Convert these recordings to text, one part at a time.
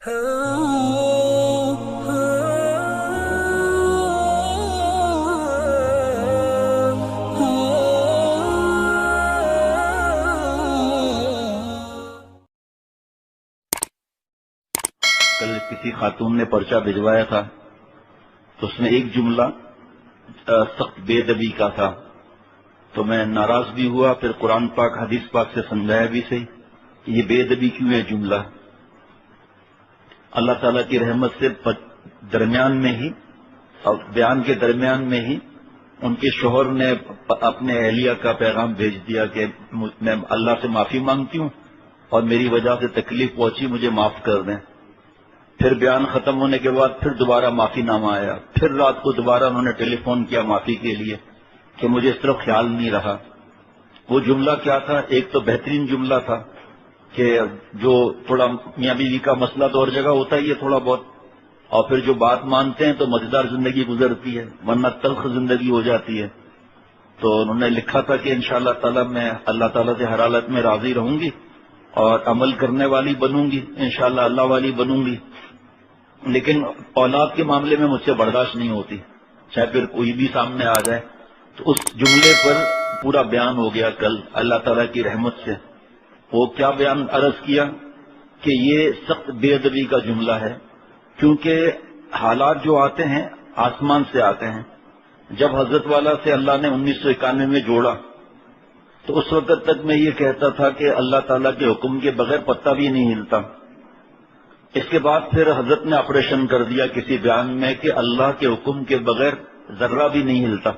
کل کسی خاتون نے پرچہ بھجوایا تھا تو اس میں ایک جملہ سخت بے ادبی کا تھا، تو میں ناراض بھی ہوا، پھر قرآن پاک حدیث پاک سے سمجھایا بھی صحیح یہ بے ادبی کیوں ہے جملہ۔ اللہ تعالیٰ کی رحمت سے درمیان میں ہی اور بیان کے درمیان میں ہی ان کے شوہر نے اپنے اہلیہ کا پیغام بھیج دیا کہ میں اللہ سے معافی مانگتی ہوں اور میری وجہ سے تکلیف پہنچی، مجھے معاف کر دیں۔ پھر بیان ختم ہونے کے بعد پھر دوبارہ معافی نامہ آیا، پھر رات کو دوبارہ انہوں نے ٹیلی فون کیا معافی کے لیے کہ مجھے اس طرف خیال نہیں رہا۔ وہ جملہ کیا تھا؟ ایک تو بہترین جملہ تھا کہ جو تھوڑا میاں بیوی کا مسئلہ تو ہر جگہ ہوتا ہی ہے تھوڑا بہت، اور پھر جو بات مانتے ہیں تو مزیدار زندگی گزرتی ہے، ورنہ تلخ زندگی ہو جاتی ہے۔ تو انہوں نے لکھا تھا کہ انشاءاللہ تعالی میں اللہ تعالیٰ سے ہر حالت میں راضی رہوں گی اور عمل کرنے والی بنوں گی، انشاءاللہ اللہ والی بنوں گی، لیکن اولاد کے معاملے میں مجھ سے برداشت نہیں ہوتی، چاہے پھر کوئی بھی سامنے آ جائے۔ تو اس جملے پر پورا بیان ہو گیا کل اللہ تعالیٰ کی رحمت سے۔ وہ کیا بیان عرض کیا کہ یہ سخت بے ادبی کا جملہ ہے، کیونکہ حالات جو آتے ہیں آسمان سے آتے ہیں۔ جب حضرت والا سے اللہ نے 1991 میں جوڑا تو اس وقت تک میں یہ کہتا تھا کہ اللہ تعالیٰ کے حکم کے بغیر پتہ بھی نہیں ہلتا۔ اس کے بعد پھر حضرت نے آپریشن کر دیا کسی بیان میں کہ اللہ کے حکم کے بغیر ذرہ بھی نہیں ہلتا۔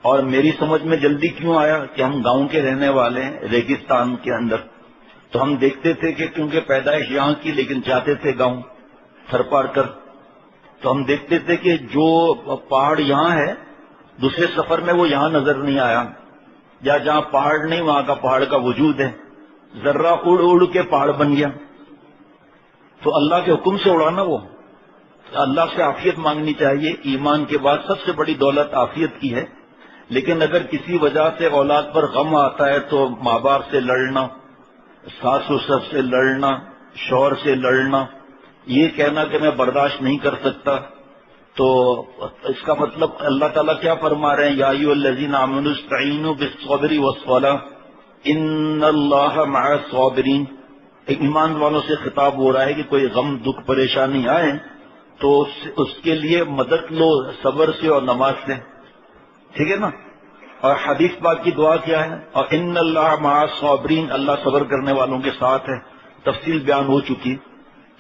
اور میری سمجھ میں جلدی کیوں آیا کہ ہم گاؤں کے رہنے والے ہیں ریگستان کے اندر، تو ہم دیکھتے تھے کہ کیونکہ پیدائش یہاں کی لیکن جاتے تھے گاؤں تھر پار کر، تو ہم دیکھتے تھے کہ جو پہاڑ یہاں ہے دوسرے سفر میں وہ یہاں نظر نہیں آیا، یا جہاں پہاڑ نہیں وہاں کا پہاڑ کا وجود ہے، ذرہ اڑ اڑ کے پہاڑ بن گیا۔ تو اللہ کے حکم سے اڑانا، وہ اللہ سے عافیت مانگنی چاہیے۔ ایمان کے بعد سب سے بڑی دولت عافیت کی ہے، لیکن اگر کسی وجہ سے اولاد پر غم آتا ہے تو ماں باپ سے لڑنا، ساس سسر سے لڑنا، شوہر سے لڑنا، یہ کہنا کہ میں برداشت نہیں کر سکتا، تو اس کا مطلب اللہ تعالیٰ کیا فرما رہے ہیں؟ یا ایھا الذین آمنوا استعینوا بالصبر والصلاۃ ان اللہ مع الصابرین۔ ایمان والوں سے خطاب ہو رہا ہے کہ کوئی غم دکھ پریشانی آئے تو اس کے لیے مدد لو صبر سے اور نماز سے، ٹھیک ہے نا؟ اور حدیث پاک کی دعا کیا ہے؟ اور ان اللہ مع الصابرین، اللہ صبر کرنے والوں کے ساتھ ہے۔ تفصیل بیان ہو چکی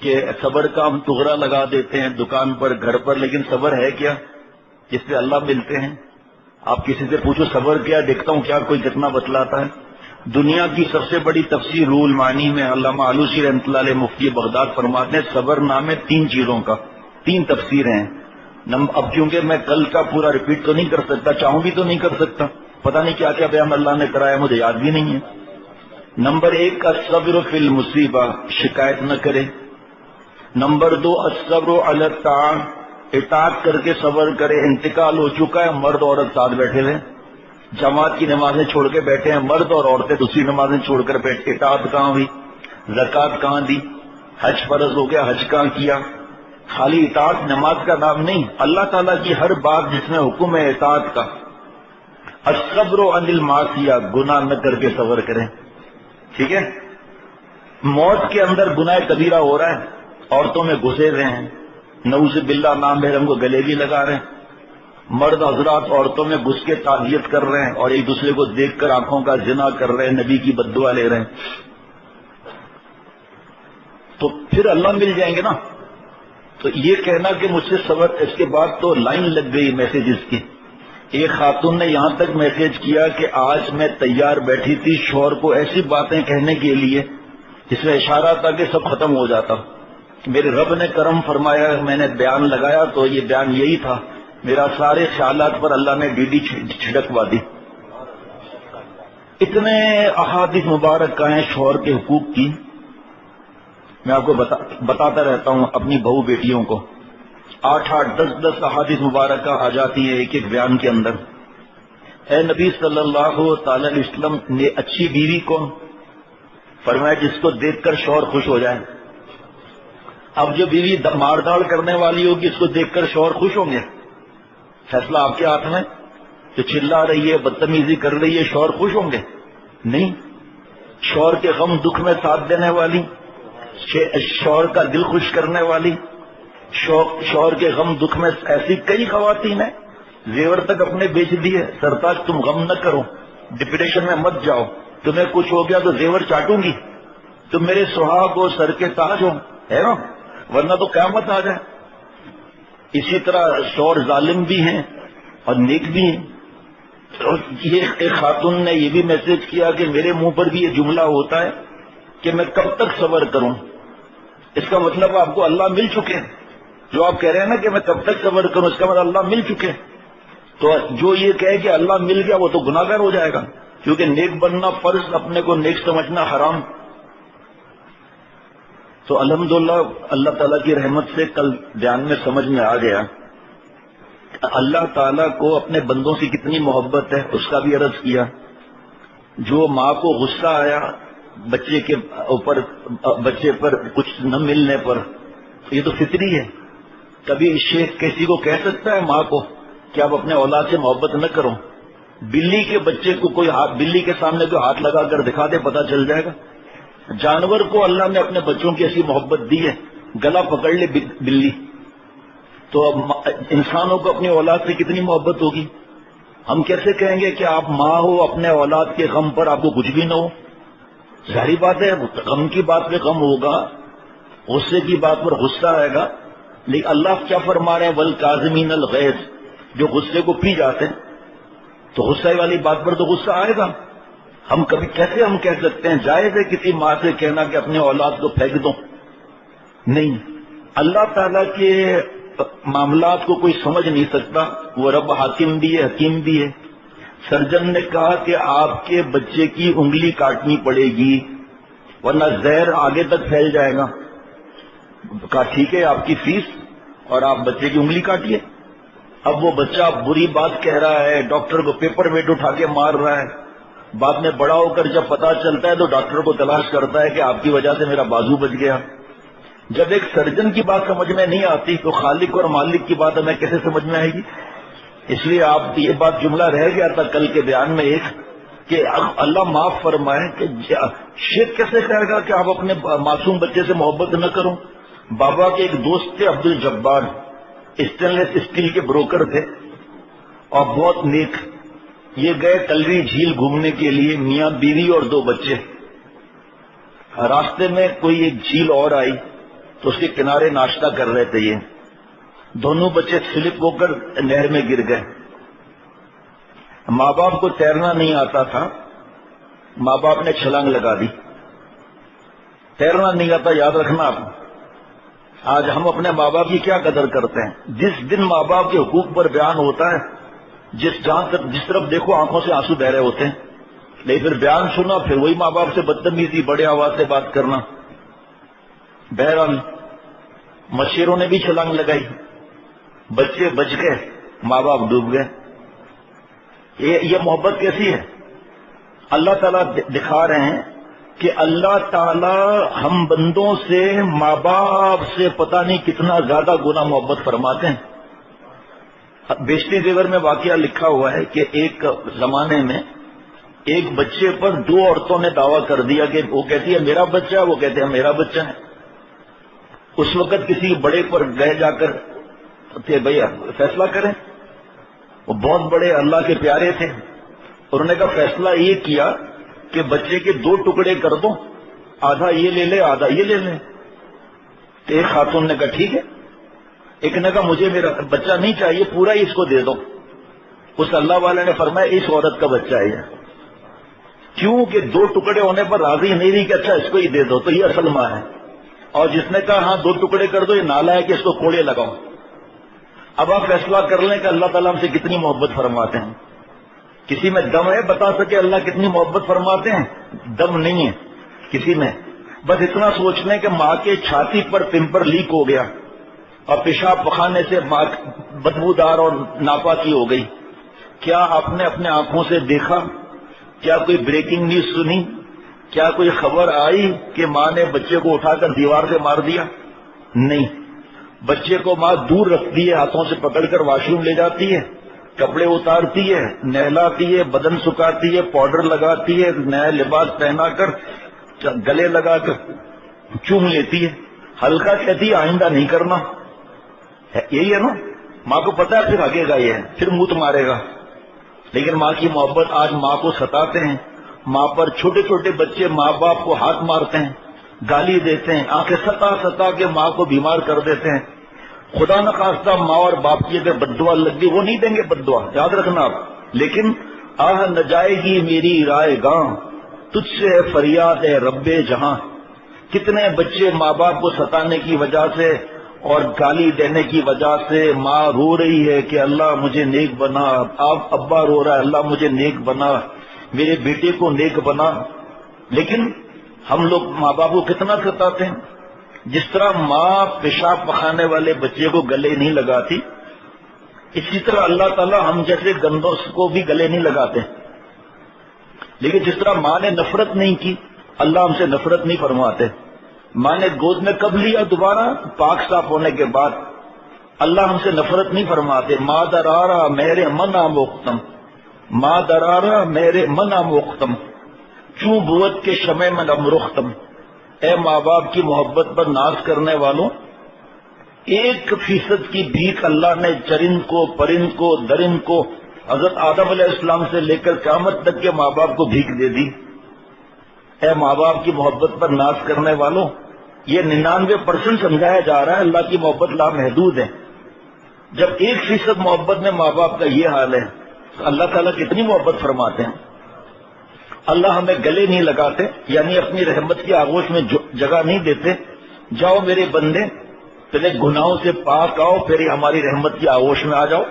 کہ صبر کا ہم تغرا لگا دیتے ہیں دکان پر گھر پر، لیکن صبر ہے کیا جس سے اللہ ملتے ہیں؟ آپ کسی سے پوچھو صبر کیا، دیکھتا ہوں کیا کوئی کتنا بتلاتا ہے۔ دنیا کی سب سے بڑی تفسیر روح المعانی میں علامہ آلوسی رحمۃ اللہ علیہ مفتی بغداد فرماتے ہیں صبر نام ہے 3 چیزوں کا، 3 تفسیریں ہیں۔ اب کیونکہ میں کل کا پورا ریپیٹ تو نہیں کر سکتا، چاہوں بھی تو نہیں کر سکتا، پتہ نہیں کیا کیا بیان اللہ نے کرایا مجھے یاد بھی نہیں ہے۔ نمبر 1 الصبر فی المصیبہ، شکایت نہ کرے۔ نمبر 2 الصبر علی الطاعۃ، اطاعت کر کے صبر کرے۔ انتقال ہو چکا ہے، مرد عورت ساتھ بیٹھے ہوئے، جماعت کی نمازیں چھوڑ کے بیٹھے ہیں مرد اور عورتیں دوسری نمازیں چھوڑ کر بیٹھے، اطاعت کہاں ہوئی؟ زکوٰۃ کہاں دی؟ حج فرض ہو گیا، حج کہاں کیا؟ خالی اطاعت نماز کا نام نہیں، اللہ تعالیٰ کی ہر بات جس میں حکم ہے اطاعت کا۔ الصبر عن المعصیہ، گناہ نہ کر کے صبر کریں، ٹھیک ہے؟ موت کے اندر گناہ کبیرہ ہو رہا ہے، عورتوں میں گھسے رہے ہیں، نعوذ باللہ نامحرم کو گلے بھی لگا رہے ہیں، مرد حضرات عورتوں میں گھس کے تعزیت کر رہے ہیں اور ایک دوسرے کو دیکھ کر آنکھوں کا زنا کر رہے ہیں، نبی کی بد دعا لے رہے ہیں، تو پھر اللہ مل جائیں گے نا۔ تو یہ کہنا کہ مجھ سے صبر، اس کے بعد تو لائن لگ گئی میسیجز کی۔ ایک خاتون نے یہاں تک میسیج کیا کہ آج میں تیار بیٹھی تھی شوہر کو ایسی باتیں کہنے کے لیے جس میں اشارہ تھا کہ سب ختم ہو جاتا، میرے رب نے کرم فرمایا، میں نے بیان لگایا تو یہ بیان یہی تھا، میرا سارے خیالات پر اللہ نے ڈیڈی چھڑکوا دی۔ اتنے احادیث مبارک ہیں شوہر کے حقوق کی، میں آپ کو بتاتا رہتا ہوں اپنی بہو بیٹیوں کو، 8 10 احادیث مبارکہ آ جاتی ہے ایک ایک بیان کے اندر۔ اے نبی صلی اللہ تعالی علیہ وسلم نے اچھی بیوی کو فرمایا جس کو دیکھ کر شوہر خوش ہو جائے، اب جو بیوی مار داڑ کرنے والی ہوگی اس کو دیکھ کر شوہر خوش ہوں گے؟ فیصلہ آپ کے ہاتھ میں. جو چلا رہی ہے بدتمیزی کر رہی ہے شوہر خوش ہوں گے؟ نہیں. شوہر کے غم دکھ میں ساتھ دینے والی، شوہر کا دل خوش کرنے والی، شوہر کے غم دکھ میں ایسی کئی خواتین ہیں. زیور تک اپنے بیچ دیے. سرتاج تم غم نہ کرو، ڈپریشن میں مت جاؤ، تمہیں کچھ ہو گیا تو زیور چاٹوں گی، تم میرے سہاگ ہو، سر کے تاج ہو، ہے نا، ورنہ تو قیامت آ جائے. اسی طرح شوہر ظالم بھی ہیں اور نیک بھی ہیں. یہ ایک خاتون نے یہ بھی میسج کیا کہ میرے منہ پر بھی یہ جملہ ہوتا ہے کہ میں کب تک صبر کروں. اس کا مطلب آپ کو اللہ مل چکے. جو آپ کہہ رہے ہیں نا کہ میں کب تک صبر کروں، اس کا مطلب اللہ مل چکے. تو جو یہ کہے کہ اللہ مل گیا وہ تو گناہگار ہو جائے گا، کیونکہ نیک بننا فرض، اپنے کو نیک سمجھنا حرام. تو الحمدللہ اللہ تعالیٰ کی رحمت سے کل بیان میں سمجھ میں آ گیا اللہ تعالیٰ کو اپنے بندوں سے کتنی محبت ہے. اس کا بھی عرض کیا. جو ماں کو غصہ آیا بچے کے اوپر، بچے پر کچھ نہ ملنے پر، یہ تو فطری ہے. کبھی شیخ کسی کو کہہ سکتا ہے ماں کو کہ آپ اپنے اولاد سے محبت نہ کرو؟ بلی کے بچے کو کوئی ہاتھ، بلی کے سامنے کوئی ہاتھ لگا کر دکھا دے، پتہ چل جائے گا. جانور کو اللہ نے اپنے بچوں کی ایسی محبت دی ہے، گلا پکڑ لے بلی. تو انسانوں کو اپنی اولاد سے کتنی محبت ہوگی. ہم کیسے کہیں گے کہ آپ ماں ہو، اپنے اولاد کے غم پر آپ کو کچھ بھی نہ ہو؟ ظاہری بات ہے غم کی بات پہ غم ہوگا، غصے کی بات پر غصہ آئے گا. لیکن اللہ کیا فرما رہے ہیں؟ والکاظمین الغیظ، جو غصے کو پی جاتے ہیں. تو غصے والی بات پر تو غصہ آئے گا. ہم کبھی کیسے ہم کہہ سکتے ہیں جائز ہے کسی ماں سے کہنا کہ اپنے اولاد کو پھینک دو؟ نہیں. اللہ تعالیٰ کے معاملات کو کوئی سمجھ نہیں سکتا. وہ رب حاکم بھی ہے، حکیم بھی ہے. سرجن نے کہا کہ آپ کے بچے کی انگلی کاٹنی پڑے گی ورنہ زہر آگے تک پھیل جائے گا. کہا ٹھیک ہے، آپ کی فیس اور آپ بچے کی انگلی کاٹیے. اب وہ بچہ بری بات کہہ رہا ہے، ڈاکٹر کو پیپر ویٹ اٹھا کے مار رہا ہے. بعد میں بڑا ہو کر جب پتا چلتا ہے تو ڈاکٹر کو تلاش کرتا ہے کہ آپ کی وجہ سے میرا بازو بچ گیا. جب ایک سرجن کی بات سمجھ میں نہیں آتی تو خالق اور مالک کی بات ہمیں کیسے سمجھ میں آئے گی؟ اس لیے آپ یہ بات جملہ رہ گیا تھا کل کے بیان میں ایک کہ اللہ معاف فرمائے کہ شیخ کیسے کہے گا کہ آپ اپنے معصوم بچے سے محبت نہ کرو. بابا کے ایک دوست تھے عبد الجبار، اسٹین لیس اسٹیل کے بروکر تھے اور بہت نیک. یہ گئے کلوی جھیل گھومنے کے لیے، میاں بیوی اور 2 بچے. راستے میں کوئی ایک جھیل اور آئی تو اس کے کنارے ناشتہ کر رہے تھے. یہ دونوں بچے سلپ ہو کر نہر میں گر گئے. ماں باپ کو تیرنا نہیں آتا تھا، ماں باپ نے چھلانگ لگا دی. تیرنا نہیں آتا، یاد رکھنا آپ. آج ہم اپنے ماں باپ کی کیا قدر کرتے ہیں؟ جس دن ماں باپ کے حقوق پر بیان ہوتا ہے، جس طرف دیکھو آنکھوں سے آنسو بہ رہے ہوتے ہیں. لیکن پھر بیان سنا، پھر وہی ماں باپ سے بدتمیزی، بڑے آواز سے بات کرنا. بہرحال مشیروں نے بھی چھلانگ لگائی، بچے بچ گئے، ماں باپ ڈوب گئے. یہ محبت کیسی ہے؟ اللہ تعالیٰ دکھا رہے ہیں کہ اللہ تعالیٰ ہم بندوں سے، ماں باپ سے پتہ نہیں کتنا زیادہ گنا محبت فرماتے ہیں. بیشتی زیور میں واقعہ لکھا ہوا ہے کہ ایک زمانے میں ایک بچے پر 2 عورتوں نے دعویٰ کر دیا کہ وہ کہتی ہے میرا بچہ ہے، وہ کہتے ہیں میرا بچہ ہے. اس وقت کسی بڑے پر گئے جا کر کہ بھائی فیصلہ کریں. وہ بہت بڑے اللہ کے پیارے تھے. انہوں نے کہا فیصلہ یہ کیا کہ بچے کے 2 ٹکڑے کر دو، آدھا یہ لے لے آدھا یہ لے لے. تو ایک خاتون نے کہا ٹھیک ہے. ایک نے کہا مجھے میرا بچہ نہیں چاہیے، پورا ہی اس کو دے دو. اس اللہ والے نے فرمایا اس عورت کا بچہ ہے یہ. کیوں کہ 2 ٹکڑے ہونے پر راضی نہیں رہی کہ اچھا اس کو ہی دے دو، تو یہ اصل ماں ہے. اور جس نے کہا ہاں 2 ٹکڑے کر دو، یہ نالا ہے کہ اس کو کوڑے لگاؤ. اب آپ فیصلہ کر لیں کہ اللہ تعالیٰ ہم سے کتنی محبت فرماتے ہیں. کسی میں دم ہے بتا سکے اللہ کتنی محبت فرماتے ہیں؟ دم نہیں ہے کسی میں. بس اتنا سوچ لیں کہ ماں کے چھاتی پر پمپر لیک ہو گیا اور پیشاب پخانے سے بدبودار اور ناپاکی ہو گئی. کیا آپ نے اپنے آنکھوں سے دیکھا؟ کیا کوئی بریکنگ نیوز سنی؟ کیا کوئی خبر آئی کہ ماں نے بچے کو اٹھا کر دیوار سے مار دیا؟ نہیں، بچے کو ماں دور رکھتی ہے، ہاتھوں سے پکڑ کر واش روم لے جاتی ہے، کپڑے اتارتی ہے، نہلاتی ہے، بدن سکھاتی ہے، پاؤڈر لگاتی ہے، نیا لباس پہنا کر گلے لگا کر چوم لیتی ہے، ہلکا کہتی ہے آئندہ نہیں کرنا. یہی ہے نا. ماں کو پتا ہے پھر آگے گا، یہ پھر منہ مارے گا. لیکن ماں کی محبت آج ماں کو ستاتے ہیں. ماں پر چھوٹے چھوٹے بچے ماں باپ کو ہاتھ مارتے ہیں، گالی دیتے ہیں، آنکھیں ستا ستا کے ماں کو بیمار کر دیتے ہیں. خدا نخواستہ ماں اور باپ کی اگر بد دعا لگ گئی، وہ نہیں دیں گے بد دعا، یاد رکھنا آپ. لیکن آہ نہ جائے گی میری رائے گاں، تجھ سے ہے فریاد ہے رب جہاں. کتنے بچے ماں باپ کو ستانے کی وجہ سے اور گالی دینے کی وجہ سے ماں رو رہی ہے کہ اللہ مجھے نیک بنا، آپ ابا رو رہا ہے اللہ مجھے نیک بنا، میرے بیٹے کو نیک بنا. لیکن ہم لوگ ماں باپ کو کتنا ستاتے ہیں. جس طرح ماں پیشاب پخانے والے بچے کو گلے نہیں لگاتی، اسی طرح اللہ تعالیٰ ہم جیسے گندوں کو بھی گلے نہیں لگاتے. لیکن جس طرح ماں نے نفرت نہیں کی، اللہ ہم سے نفرت نہیں فرماتے. ماں نے گود میں کب لیا؟ دوبارہ پاک صاف ہونے کے بعد. اللہ ہم سے نفرت نہیں فرماتے. ماں درارا میرے منا موختم، ماں درارا میرے منا موختم، چوں بوت کے شمع میں نمرختم. اے ماں باپ کی محبت پر ناز کرنے والوں، 1% کی بھیک اللہ نے چرند کو، پرند کو، درند کو، حضرت آدم علیہ السلام سے لے کر قیامت تک کے ماں باپ کو بھیک دے دی. اے ماں باپ کی محبت پر ناز کرنے والوں، یہ 99% سمجھایا جا رہا ہے اللہ کی محبت لامحدود ہے. جب 1% محبت میں ماں باپ کا یہ حال ہے تو اللہ تعالیٰ کتنی محبت فرماتے ہیں. اللہ ہمیں گلے نہیں لگاتے، یعنی اپنی رحمت کی آغوش میں جگہ نہیں دیتے. جاؤ میرے بندے، پہلے گناہوں سے پاک آؤ، پھر ہماری رحمت کی آغوش میں آ جاؤ.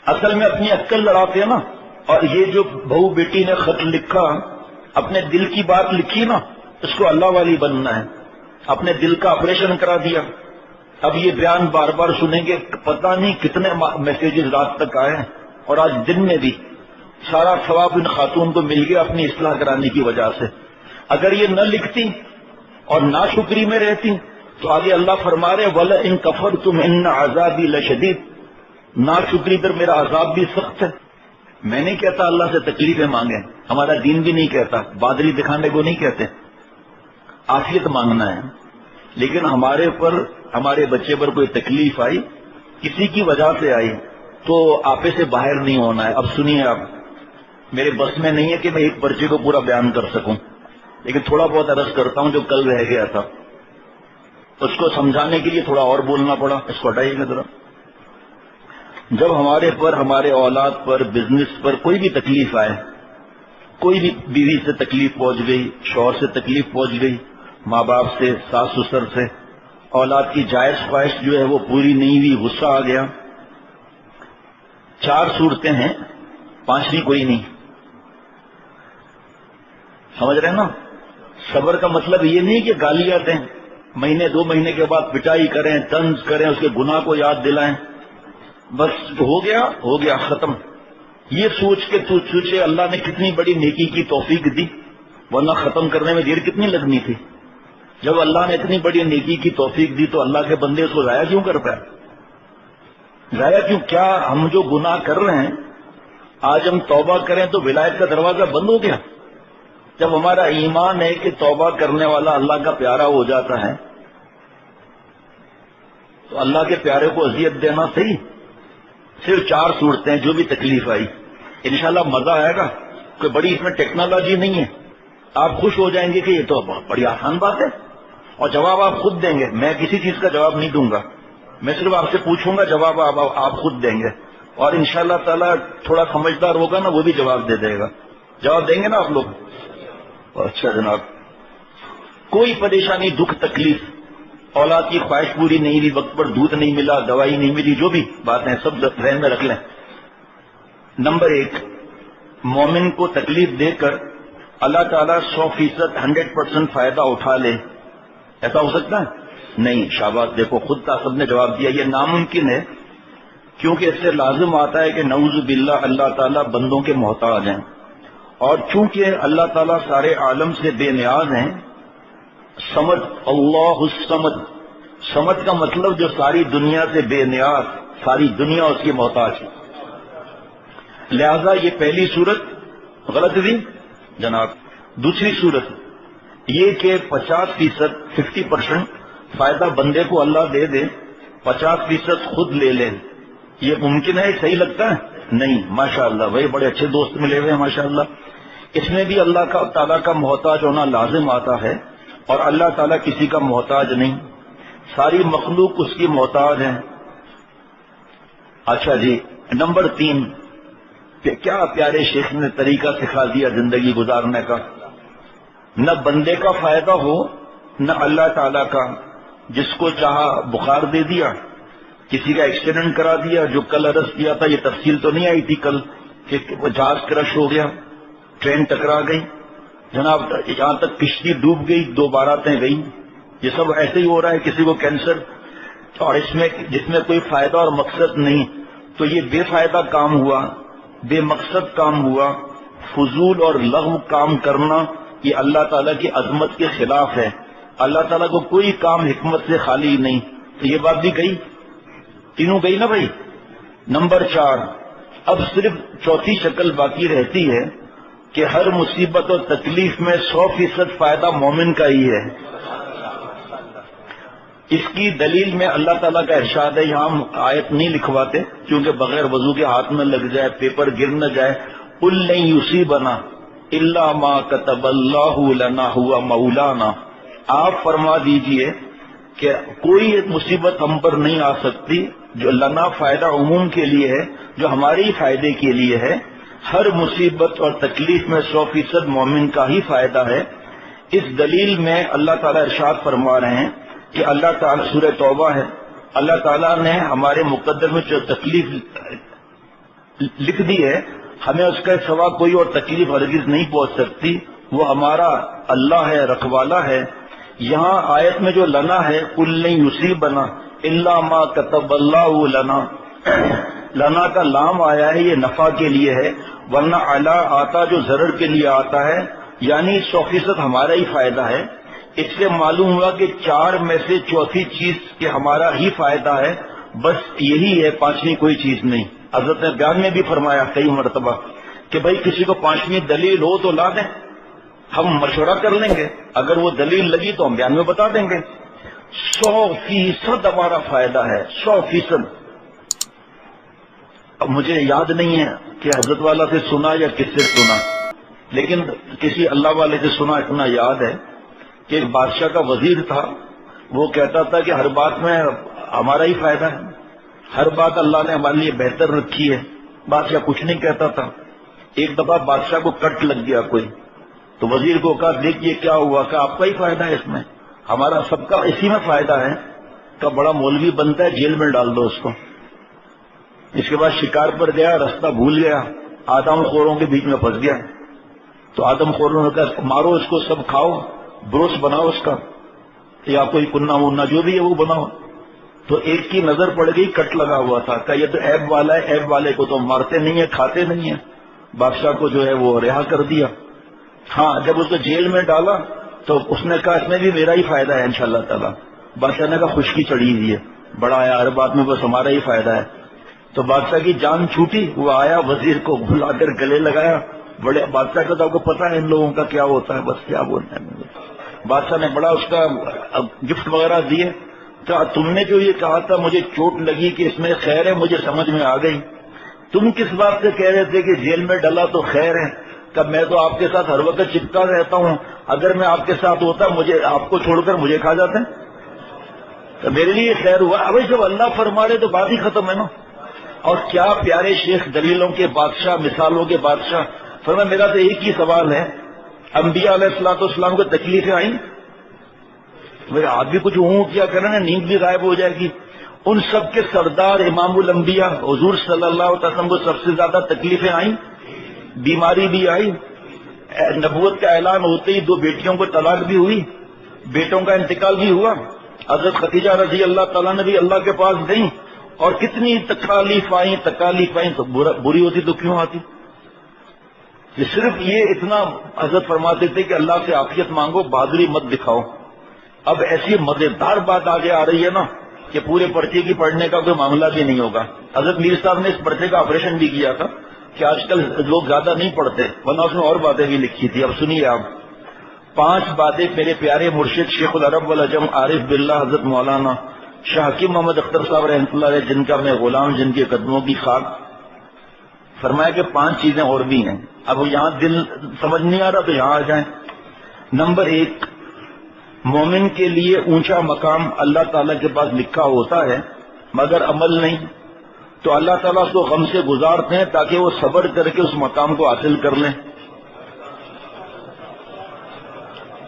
اصل میں اپنی عقل لڑاتے ہیں نا. اور یہ جو بہو بیٹی نے خط لکھا، اپنے دل کی بات لکھی نا، اس کو اللہ والی بننا ہے. اپنے دل کا آپریشن کرا دیا. اب یہ بیان بار بار سنیں گے، پتہ نہیں کتنے میسیجز رات تک آئے ہیں، اور آج دن میں بھی سارا ثواب ان خاتون کو مل گیا اپنی اصلاح کرانے کی وجہ سے. اگر یہ نہ لکھتی اور ناشکری میں رہتی تو آگے اللہ فرما رہے وَلَئِن كَفَرْتُمْ إِنَّ عَذَابِي لَشَدِيدٌ. ناشکری پر میرا عذاب بھی سخت ہے. میں نہیں کہتا اللہ سے تکلیفیں مانگیں، ہمارا دین بھی نہیں کہتا، بادری دکھانے کو نہیں کہتے، عافیت مانگنا ہے. لیکن ہمارے پر، ہمارے بچے پر کوئی تکلیف آئی، کسی کی وجہ سے آئی، تو آپے سے باہر نہیں ہونا ہے. اب سنیے آپ، میرے بس میں نہیں ہے کہ میں ایک پرچے کو پورا بیان کر سکوں، لیکن تھوڑا بہت عرض کرتا ہوں جو کل رہ گیا تھا. اس کو سمجھانے کے لیے تھوڑا اور بولنا پڑا. اس کو ہٹائیے گا ذرا. جب ہمارے پر، ہمارے اولاد پر، بزنس پر کوئی بھی تکلیف آئے، کوئی بھی بیوی سے تکلیف پہنچ گئی، شوہر سے تکلیف پہنچ گئی، ماں باپ سے، ساس سسر سے، اولاد کی جائز خواہش جو ہے وہ پوری نہیں ہوئی، غصہ آ گیا، 4 صورتیں ہیں، 5ویں کوئی نہیں. سمجھ رہے ہیں نا. صبر کا مطلب یہ نہیں کہ گالیاں دیں، مہینے 2 مہینے کے بعد پٹائی کریں، طنز کریں، اس کے گناہ کو یاد دلائیں، بس ہو گیا ختم. یہ سوچ کے تو سوچے اللہ نے کتنی بڑی نیکی کی توفیق دی، ورنہ ختم کرنے میں دیر کتنی لگنی تھی. جب اللہ نے اتنی بڑی نیکی کی توفیق دی تو اللہ کے بندے اس کو ضائع کیوں کر پائے؟ ضائع کیوں؟ کیا ہم جو گناہ کر رہے ہیں آج ہم توبہ کریں تو ولایت کا دروازہ بند ہو گیا؟ جب ہمارا ایمان ہے کہ توبہ کرنے والا اللہ کا پیارا ہو جاتا ہے تو اللہ کے پیارے کو اذیت دینا صحیح؟ صرف 4 صورتیں، جو بھی تکلیف آئی. انشاءاللہ مزہ آئے گا. کوئی بڑی اس میں ٹیکنالوجی نہیں ہے. آپ خوش ہو جائیں گے کہ یہ تو بڑی آسان بات ہے، اور جواب آپ خود دیں گے. میں کسی چیز کا جواب نہیں دوں گا، میں صرف آپ سے پوچھوں گا، جواب آپ خود دیں گے. اور انشاءاللہ تعالی تھوڑا سمجھدار ہوگا نا، وہ بھی جواب دے دے گا. جواب دیں گے نا آپ لوگ؟ اچھا جناب. کوئی پریشانی، دکھ، تکلیف، اولاد کی خواہش پوری نہیں ہوئی، وقت پر دودھ نہیں ملا، دوائی نہیں ملی، جو بھی باتیں سب ذہن میں رکھ لیں. نمبر 1، مومن کو تکلیف دے کر اللہ تعالیٰ 100%، 100% فائدہ اٹھا لے، ایسا ہو سکتا ہے؟ نہیں. شاباش، دیکھو خود کا سب نے جواب دیا. یہ ناممکن ہے، کیونکہ اس سے لازم آتا ہے کہ نعوذ باللہ اللہ تعالیٰ بندوں کے محتاج ہیں، اور چونکہ اللہ تعالیٰ سارے عالم سے بے نیاز ہیں سمد، اللہ الصمد، سمد کا مطلب جو ساری دنیا سے بے نیاز، ساری دنیا اس کی محتاج ہے. لہذا یہ پہلی صورت غلط ہوئی جناب. دوسری صورت یہ کہ 50% فائدہ بندے کو اللہ دے دے، 50% خود لے لے. یہ ممکن ہے؟ صحیح لگتا ہے؟ نہیں. ماشاءاللہ بھائی بڑے اچھے دوست ملے ہوئے ہیں ماشاءاللہ. اس میں بھی اللہ کا تعالیٰ کا محتاج ہونا لازم آتا ہے، اور اللہ تعالیٰ کسی کا محتاج نہیں، ساری مخلوق اس کی محتاج ہے. اچھا جی، نمبر 3، کیا پیارے شیخ نے طریقہ سکھا دیا زندگی گزارنے کا. نہ بندے کا فائدہ ہو نہ اللہ تعالیٰ کا. جس کو چاہا بخار دے دیا، کسی کا ایکسیڈنٹ کرا دیا. جو کل عرض کیا تھا، یہ تفصیل تو نہیں آئی تھی کل کہ جہاز کرش ہو گیا، ٹرین ٹکرا گئی جناب، یہاں تک کشتی ڈوب گئی، 2 باراتیں گئی. یہ سب ایسے ہی ہو رہا ہے. کسی کو کینسر، اور جس میں کوئی فائدہ اور مقصد نہیں. تو یہ بے فائدہ کام ہوا، بے مقصد کام ہوا. فضول اور لغو کام کرنا یہ اللہ تعالیٰ کی عظمت کے خلاف ہے. اللہ تعالیٰ کو کوئی کام حکمت سے خالی نہیں. تو یہ بات بھی گئی، تینوں گئی نا بھائی. نمبر 4، اب صرف چوتھی شکل باقی رہتی ہے کہ ہر مصیبت اور تکلیف میں 100% فائدہ مومن کا ہی ہے. اس کی دلیل میں اللہ تعالیٰ کا ارشاد ہے. یہاں ہم آیت نہیں لکھواتے کیونکہ بغیر وضو کے ہاتھ میں لگ جائے، پیپر گر نہ جائے. قل لن یصیبنا الا ما كتب اللہ لنا هو مولانا. آپ فرما دیجئے کہ کوئی مصیبت ہم پر نہیں آ سکتی جو لنا فائدہ عموم کے لیے ہے، جو ہمارے فائدے کے لیے ہے. ہر مصیبت اور تکلیف میں 100% مومن کا ہی فائدہ ہے. اس دلیل میں اللہ تعالیٰ ارشاد فرما رہے ہیں کہ اللہ تعالیٰ، سورہ توبہ ہے، اللہ تعالیٰ نے ہمارے مقدر میں جو تکلیف لکھ دی ہے، ہمیں اس کا سوا کوئی اور تکلیف ہرگز نہیں پہنچ سکتی. وہ ہمارا اللہ ہے، رکھوالا ہے. یہاں آیت میں جو لنا ہے، قل لن یصیبنا الا ما كتب اللہ لنا، لنا کا لام آیا ہے، یہ نفع کے لیے ہے، ورنہ علا آتا جو ضرر کے لیے آتا ہے، یعنی 100% ہمارا ہی فائدہ ہے. اس سے معلوم ہوا کہ 4 میں سے چوتھی چیز کہ ہمارا ہی فائدہ ہے، بس یہی ہے، 5ویں کوئی چیز نہیں. حضرت نے بیان میں بھی فرمایا کئی مرتبہ کہ بھائی کسی کو 5ویں دلیل ہو تو لا دیں، ہم مشورہ کر لیں گے، اگر وہ دلیل لگی تو ہم بیان میں بتا دیں گے. 100% ہمارا فائدہ ہے، 100%. اب مجھے یاد نہیں ہے کہ حضرت والا سے سنا یا کس سے سنا، لیکن کسی اللہ والے سے سنا. اتنا یاد ہے کہ ایک بادشاہ کا وزیر تھا، وہ کہتا تھا کہ ہر بات میں ہمارا ہی فائدہ ہے، ہر بات اللہ نے ہمارے لیے بہتر رکھی ہے. بادشاہ کچھ نہیں کہتا تھا. ایک دفعہ بادشاہ کو کٹ لگ گیا کوئی، تو وزیر کو کہا دیکھیے کیا ہوا، کہ آپ کا ہی فائدہ ہے اس میں، ہمارا سب کا اسی میں فائدہ ہے. کا بڑا مولوی بنتا ہے، جیل میں ڈال دو اس کو. اس کے بعد شکار پر گیا، رستہ بھول گیا، آدم خوروں کے بیچ میں پھنس گیا. تو آدم خوروں نے کہا مارو اس کو، سب کھاؤ، بروس بناؤ اس کا، یا کوئی کنہ ونا جو بھی ہے وہ بناؤ. تو ایک کی نظر پڑ گئی، کٹ لگا ہوا تھا، کہ یہ تو عیب والا ہے، عیب والے کو تو مارتے نہیں ہیں، کھاتے نہیں ہیں. بادشاہ کو جو ہے وہ رہا کر دیا. ہاں جب اس کو جیل میں ڈالا تو اس نے کہا اس میں بھی میرا ہی فائدہ ہے انشاءاللہ تعالیٰ. بادشاہ نے کہا خشکی چڑھی ہوئی ہے، بڑا ہے ہر بات میں بس ہمارا ہی فائدہ ہے. تو بادشاہ کی جان چھوٹی، وہ آیا وزیر کو بلا کر گلے لگایا. بڑے بادشاہ کا تو آپ کو پتا ہے ان لوگوں کا کیا ہوتا ہے، بس کیا بولنا ہے. بادشاہ نے بڑا اس کا گفٹ وغیرہ دیے. کہا تم نے جو یہ کہا تھا مجھے چوٹ لگی کہ اس میں خیر ہے، مجھے سمجھ میں آ گئی. تم کس بات سے کہہ رہے تھے کہ جیل میں ڈلا تو خیر ہے؟ کہ میں تو آپ کے ساتھ ہر وقت چپکا رہتا ہوں، اگر میں آپ کے ساتھ ہوتا مجھے آپ کو چھوڑ کر مجھے کھا جاتے، تو میرے لیے خیر ہوا. ابھی جب اللہ فرما رہے تو بات ہی ختم ہے نا. اور کیا پیارے شیخ دلیلوں کے بادشاہ، مثالوں کے بادشاہ. فرمایا میرا تو ایک ہی سوال ہے، انبیاء علیہ الصلوۃ والسلام کو تکلیفیں آئیں؟ آپ بھی کچھ ہوں کیا کریں نا، نیند بھی غائب ہو جائے گی. ان سب کے سردار امام الانبیاء حضور صلی اللہ علیہ وسلم کو سب سے زیادہ تکلیفیں آئیں، بیماری بھی آئی. نبوت کا اعلان ہوتے ہی 2 بیٹیوں کو طلاق بھی ہوئی، بیٹوں کا انتقال بھی ہوا. حضرت خدیجہ رضی اللہ تعالیٰ نے بھی اللہ کے پاس گئیں، اور کتنی تکالیف آئیں تو بری ہوتی تو کیوں آتی. صرف یہ اتنا حضرت فرماتے تھے کہ اللہ سے عافیت مانگو، بہادری مت دکھاؤ. اب ایسی مزیدار بات آگے آ رہی ہے نا کہ پورے پرچے کی پڑھنے کا کوئی معاملہ بھی نہیں ہوگا. حضرت میر صاحب نے اس پرچے کا آپریشن بھی کیا تھا کہ آج کل لوگ زیادہ نہیں پڑھتے، ورنہ اس میں اور باتیں بھی لکھی تھی. اب سنیے آپ، 5 باتیں میرے پیارے مرشد شیخ العرب والعجم عارف باللہ حضرت مولانا شاہ حکیم محمد اختر صاحب رحمۃ اللہ علیہ، جن کا میں غلام، جن کے قدموں کی خاک، فرمایا کہ 5 چیزیں اور بھی ہیں. اب یہاں دل سمجھ نہیں آ رہا تو یہاں آ جائیں. نمبر 1، مومن کے لیے اونچا مقام اللہ تعالیٰ کے پاس لکھا ہوتا ہے مگر عمل نہیں، تو اللہ تعالیٰ اس کو غم سے گزارتے ہیں تاکہ وہ صبر کر کے اس مقام کو حاصل کر لیں.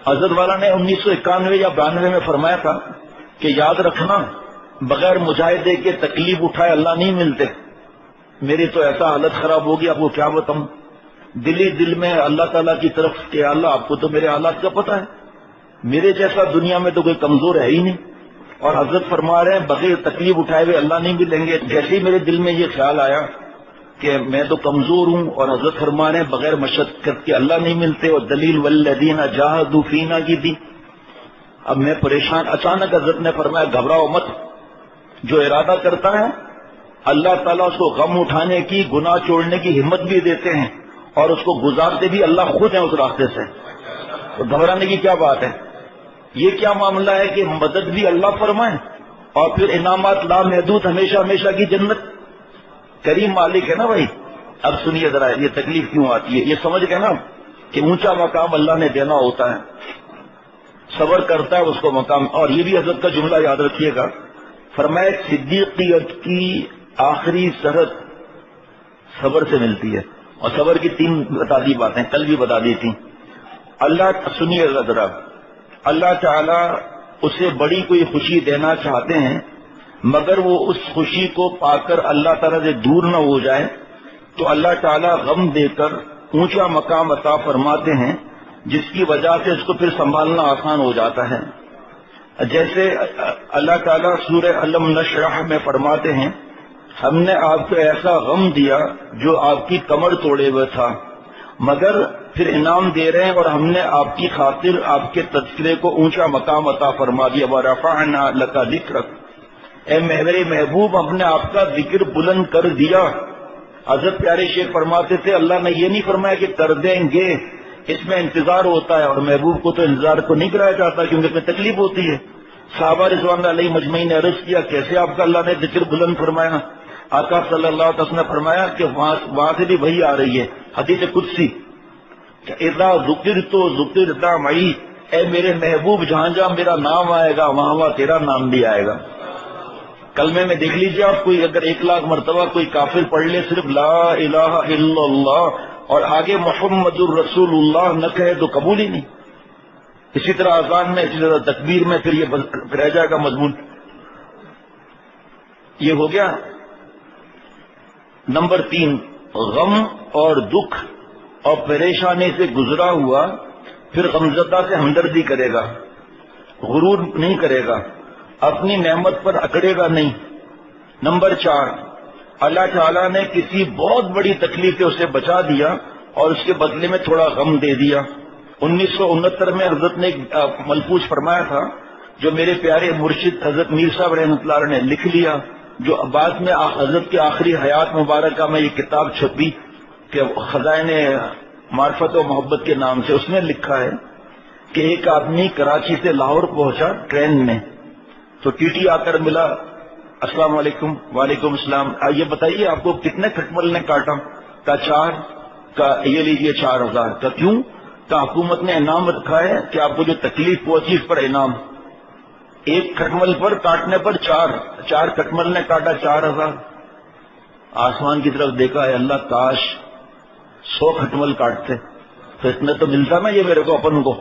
حضرت والا نے 1991 یا 92 میں فرمایا تھا کہ یاد رکھنا، بغیر مجاہدے کے تکلیف اٹھائے اللہ نہیں ملتے. میری تو ایسا حالت خراب ہوگی، آپ کو کیا بتاؤں. دل میں اللہ تعالیٰ کی طرف کہ اللہ آپ کو تو میرے حالات کا پتہ ہے، میرے جیسا دنیا میں تو کوئی کمزور ہے ہی نہیں. اور حضرت فرما رہے ہیں بغیر تکلیف اٹھائے ہوئے اللہ نہیں ملیں گے. جیسے ہی میرے دل میں یہ خیال آیا کہ میں تو کمزور ہوں، اور حضرت فرما رہے ہیں بغیر مشقت کے اللہ نہیں ملتے، اور دلیل والذین جاہدوا فینا کی تھی. اب میں پریشان. اچانک حضرت نے فرمایا گھبراؤ مت، جو ارادہ کرتا ہے اللہ تعالیٰ اس کو غم اٹھانے کی، گناہ چھوڑنے کی ہمت بھی دیتے ہیں، اور اس کو گزارتے بھی اللہ خود ہیں اس راستے سے. تو گھبرانے کی کیا بات ہے؟ یہ کیا معاملہ ہے کہ مدد بھی اللہ فرمائے اور پھر انعامات لامحدود، ہمیشہ ہمیشہ کی جنت. کریم مالک ہے نا بھائی. اب سنیے ذرا یہ تکلیف کیوں آتی ہے، یہ سمجھ گئے نا کہ اونچا مقام اللہ نے دینا ہوتا ہے، صبر کرتا ہے اس کو مقام. اور یہ بھی حضرت کا جملہ یاد رکھیے گا، فرمایا صدیقیت کی آخری سرحد صبر سے ملتی ہے. اور صبر کی 3 بتا دی باتیں، کل بھی بتا دی تھی. اللہ، سنیے ذرا، اللہ تعالیٰ اسے بڑی کوئی خوشی دینا چاہتے ہیں، مگر وہ اس خوشی کو پا کر اللہ تعالیٰ سے دور نہ ہو جائے تو اللہ تعالیٰ غم دے کر اونچا مقام عطا فرماتے ہیں، جس کی وجہ سے اس کو پھر سنبھالنا آسان ہو جاتا ہے. جیسے اللہ تعالیٰ سورہ علم نشرح میں فرماتے ہیں ہم نے آپ کو ایسا غم دیا جو آپ کی کمر توڑے ہوئے تھا، مگر پھر انعام دے رہے ہیں اور ہم نے آپ کی خاطر آپ کے تذکرے کو اونچا مقام عطا فرما دیا. وَرَفَعْنَا لَكَ ذِكْرَكَ، اے میرے محبوب ہم نے آپ کا ذکر بلند کر دیا. حضرت پیارے شیخ فرماتے تھے اللہ نے یہ نہیں فرمایا کہ کر دیں گے، اس میں انتظار ہوتا ہے، اور محبوب کو تو انتظار کو نہیں کرایا جاتا کیونکہ اس میں تکلیف ہوتی ہے. صحابہ رضوان اللہ علیہ مجمعین نے عرض کیا کیسے آپ کا اللہ نے ذکر بلند فرمایا؟ آقا صلی اللہ علیہ وسلم نے فرمایا کہ وہاں سے بھی وہی آ رہی ہے، حدیث قدسی، کہ اذا ذکرت ذکرت معی، اے میرے محبوب جہاں جہاں میرا نام آئے گا وہاں وہاں تیرا نام بھی آئے گا. کلمے میں دیکھ لیجیے آپ، کوئی اگر 1,00,000 مرتبہ کوئی کافر پڑھ لے صرف لا الہ الا اللہ اور آگے محمد الرسول اللہ نہ کہے تو قبول ہی نہیں. اسی طرح اذان میں، اسی طرح تکبیر میں، پھر یہ رہ جائے گا مضمون. یہ ہو گیا. نمبر 3، غم اور دکھ اور پریشانی سے گزرا ہوا پھر غمزدہ سے ہمدردی کرے گا، غرور نہیں کرے گا، اپنی نعمت پر اکڑے گا نہیں. نمبر 4، اللہ تعالیٰ نے کسی بہت بڑی تکلیف سے اسے بچا دیا اور اس کے بدلے میں تھوڑا غم دے دیا. 1969 میں حضرت نے ایک ملفوظ فرمایا تھا جو میرے پیارے مرشد حضرت میر صاحب رحمۃ اللہ علیہ نے لکھ لیا، جو بعد میں حضرت کی آخری حیات مبارکہ میں یہ کتاب چھپی کہ خزائن معرفت و محبت کے نام سے. اس نے لکھا ہے کہ ایک آدمی کراچی سے لاہور پہنچا ٹرین میں، تو ٹی ٹی آ کر ملا، السلام علیکم. وعلیکم السلام. یہ بتائیے آپ کو کتنے کھٹمل نے کاٹا؟ کا 4. کا یہ لیجیے 4,000. کا کیوں؟ کا حکومت نے انعام رکھا ہے کہ آپ کو جو تکلیف پہنچی اس پر انعام. ایک کھٹمل پر کاٹنے پر 4 کھٹمل نے کاٹا 4,000. آسمان کی طرف دیکھا ہے اللہ کاش 100 کھٹمل کاٹتے تو اتنے تو ملتا نا یہ میرے کو اپن کو.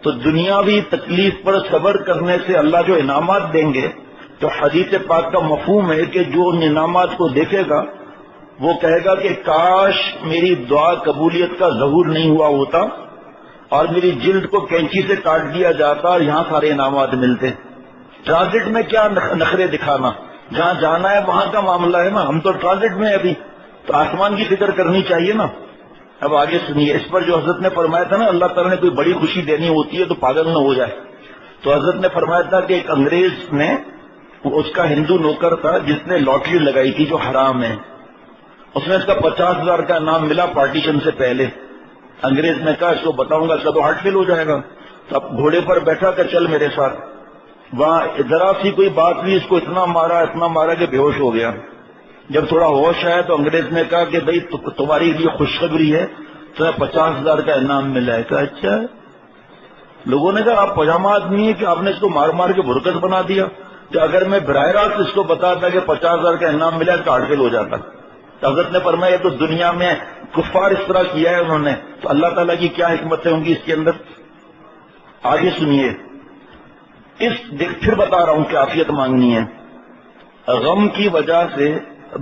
تو دنیاوی تکلیف پر صبر کرنے سے اللہ جو انعامات دیں گے، تو حدیث پاک کا مفہوم ہے کہ جو ان انعامات کو دیکھے گا وہ کہے گا کہ کاش میری دعا قبولیت کا ظہور نہیں ہوا ہوتا اور میری جلد کو کینچی سے کاٹ دیا جاتا اور یہاں سارے انعامات ملتے. ٹرانزٹ میں کیا نخرے دکھانا، جہاں جانا ہے وہاں کا معاملہ ہے نا. ہم تو ٹرانزٹ میں ابھی، تو آسمان کی فکر کرنی چاہیے نا. اب آگے سنیے، اس پر جو حضرت نے فرمایا تھا نا اللہ تعالیٰ نے کوئی بڑی خوشی دینی ہوتی ہے تو پاگل نہ ہو جائے. تو حضرت نے فرمایا تھا کہ ایک انگریز نے، اس کا ہندو نوکر تھا جس نے لاٹری لگائی تھی جو حرام ہے، اس نے اس کا 50,000 کا انعام ملا پارٹیشن سے پہلے. انگریز نے کہا اس کو بتاؤں گا اس کا تو ہارٹ فیل ہو جائے گا. تو اب گھوڑے پر بیٹھا کہ چل میرے ساتھ. وہاں ذرا سی کوئی بات ہوئی، اس کو اتنا مارا کہ بے ہوش ہو گیا. جب تھوڑا ہوش آیا تو انگریز نے کہا کہ بھائی تمہاری لیے خوشخبری ہے، تمہیں 50,000 کا انعام ملا ہے. کہا اچھا. لوگوں نے کہا آپ پجامہ آدمی ہے کہ آپ نے اس کو مار کے برکت بنا دیا، کہ اگر میں براہ راست اس کو بتاتا کہ 50,000 کا انعام ملا تو ہارٹ فیل ہو جاتا. تو حضرت نے فرمایا تو دنیا میں کفار اس طرح کیا ہے انہوں نے، تو اللہ تعالیٰ کی کیا حکمتیں ہوں گی اس کے اندر. آگے سنیے، پھر بتا رہا ہوں کہ عافیت مانگنی ہے. غم کی وجہ سے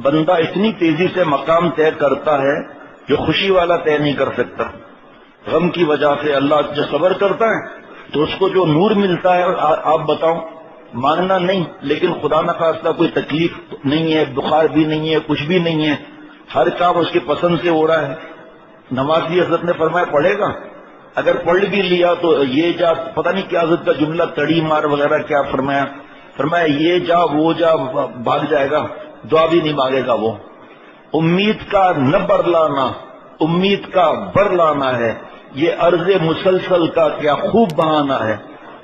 بندہ اتنی تیزی سے مقام طے کرتا ہے جو خوشی والا طے نہیں کر سکتا. غم کی وجہ سے اللہ جو صبر کرتا ہے تو اس کو جو نور ملتا ہے، آپ بتاؤ، مانگنا نہیں لیکن خدا نخواستہ کوئی تکلیف نہیں ہے، بخار بھی نہیں ہے، کچھ بھی نہیں ہے، ہر کام اس کی پسند سے ہو رہا ہے. نماز بھی حضرت نے فرمایا پڑھے گا، اگر پڑھ بھی لیا تو یہ جا، پتہ نہیں کیا حضرت کا جملہ تڑی مار وغیرہ کیا فرمایا یہ جا وہ جا بھاگ جائے گا، دعا بھی نہیں مانگے گا وہ. امید کا نہ برلانا، امید کا برلانا ہے، یہ عرض مسلسل کا کیا خوب بہانا ہے.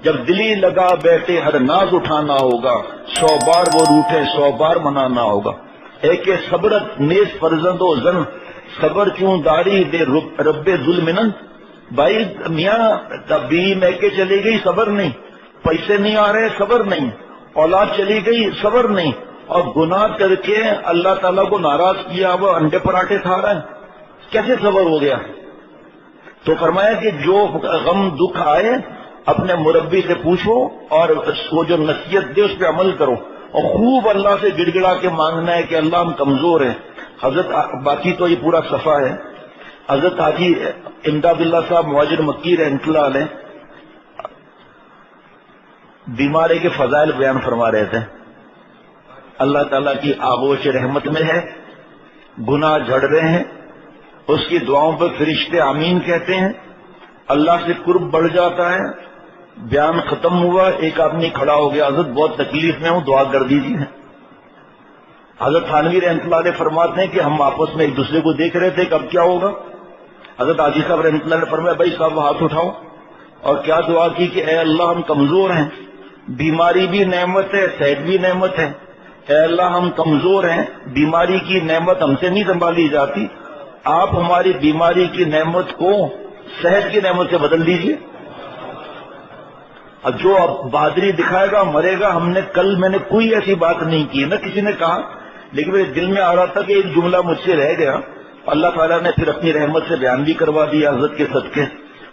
جب دلی لگا بیٹھے ہر ناز اٹھانا ہوگا، 100 بار وہ روٹے 100 بار منانا ہوگا. ایک صبرت نیز فرزند و زن، صبر کیوں داری دے رب ظلمن. بھائی میاں بیوی میں کے چلی گئی، صبر نہیں، پیسے نہیں آ رہے، صبر نہیں، اولاد چلی گئی، صبر نہیں، اور گناہ کر کے اللہ تعالیٰ کو ناراض کیا، وہ انڈے پراٹھے کھا رہا ہے، کیسے صبر ہو گیا؟ تو فرمایا کہ جو غم دکھ آئے اپنے مربی سے پوچھو اور وہ جو نصیحت دے اس پہ عمل کرو، اور خوب اللہ سے گڑ گڑا کے مانگنا ہے کہ اللہ ہم کمزور ہیں. حضرت باقی تو یہ پورا صفحہ ہے. حضرت حاجی امداد اللہ صاحب مہاجر مکی رحمۃ اللہ علیہ بیماری کے فضائل بیان فرما رہے تھے. اللہ تعالیٰ کی آغوش رحمت میں ہے، گناہ جھڑ رہے ہیں، اس کی دعاؤں پہ فرشتے آمین کہتے ہیں، اللہ سے قرب بڑھ جاتا ہے. بیان ختم ہوا، ایک آدمی کھڑا ہو گیا، حضرت بہت تکلیف میں ہوں، دعا کر دیجیے. حضرت تھانوی رحمۃ اللہ علیہ فرماتے ہیں کہ ہم آپس میں ایک دوسرے کو دیکھ رہے تھے کہ اب کیا ہوگا. حضرت حاجی صاحب رحمۃ اللہ نے فرمایا بھائی صاحب ہاتھ اٹھاؤ، اور کیا دعا کی کہ اے اللہ ہم کمزور ہیں، بیماری بھی نعمت ہے، صحت بھی نعمت ہے. اے اللہ ہم کمزور ہیں، بیماری کی نعمت ہم سے نہیں سنبھالی جاتی، آپ ہماری بیماری کی نعمت کو صحت کی نعمت سے بدل دیجیے. اب جو اب بہادری دکھائے گا مرے گا. میں نے کوئی ایسی بات نہیں کی، نہ کسی نے کہا، لیکن میرے دل میں آ رہا تھا کہ ایک جملہ مجھ سے رہ گیا. اللہ تعالیٰ نے پھر اپنی رحمت سے بیان بھی کروا دیا حضرت کے صدقے.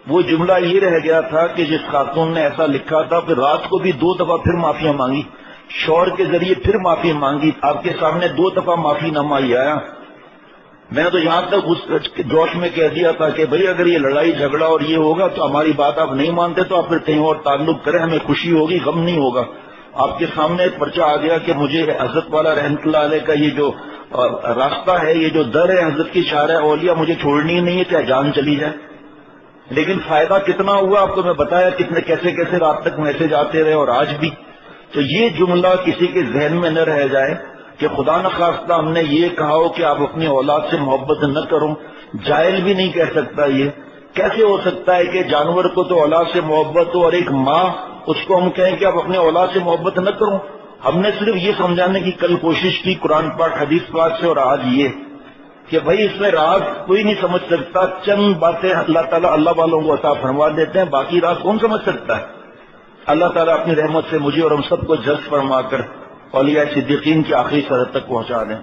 وہ جملہ یہ رہ گیا تھا کہ جس خاتون نے ایسا لکھا تھا، پھر رات کو بھی 2 دفعہ پھر معافیاں مانگی، شوہر کے ذریعے پھر معافی مانگی، آپ کے سامنے 2 دفعہ معافی نامہ ہی آیا. میں نے تو یہاں تک اس جوش میں کہہ دیا تھا کہ بھئی اگر یہ لڑائی جھگڑا اور یہ ہوگا تو ہماری بات آپ نہیں مانتے تو آپ پھر کہیں اور تعلق کریں، ہمیں خوشی ہوگی، غم نہیں ہوگا. آپ کے سامنے ایک پرچہ آ گیا کہ مجھے حضرت والا رحمۃ اللہ علیہ کا یہ جو راستہ ہے، یہ جو در ہے حضرت کی شارع اولیاء، مجھے چھوڑنی نہیں ہے چاہے جان چلی جائے. لیکن فائدہ کتنا ہوا آپ کو میں بتایا، کتنے کیسے کیسے رات تک میسج آتے رہے، اور آج بھی. تو یہ جملہ کسی کے ذہن میں نہ رہ جائے کہ خدا نخواستہ ہم نے یہ کہا ہو کہ آپ اپنی اولاد سے محبت نہ کرو. جاہل بھی نہیں کہہ سکتا. یہ کیسے ہو سکتا ہے کہ جانور کو تو اولاد سے محبت ہو اور ایک ماں اس کو ہم کہیں کہ آپ اپنے اولاد سے محبت نہ کرو. ہم نے صرف یہ سمجھانے کی کل کوشش کی قرآن پاک حدیث پاک سے، اور آج یہ کہ بھائی اس میں راز کوئی نہیں سمجھ سکتا. چند باتیں اللہ تعالیٰ اللہ والوں کو عطا فرما دیتے ہیں، باقی راز کون سمجھ سکتا ہے. اللہ تعالیٰ اپنی رحمت سے مجھے اور ہم سب کو جذب فرما کر اولیاء صدیقین کی آخری سرحد تک پہنچا دیں.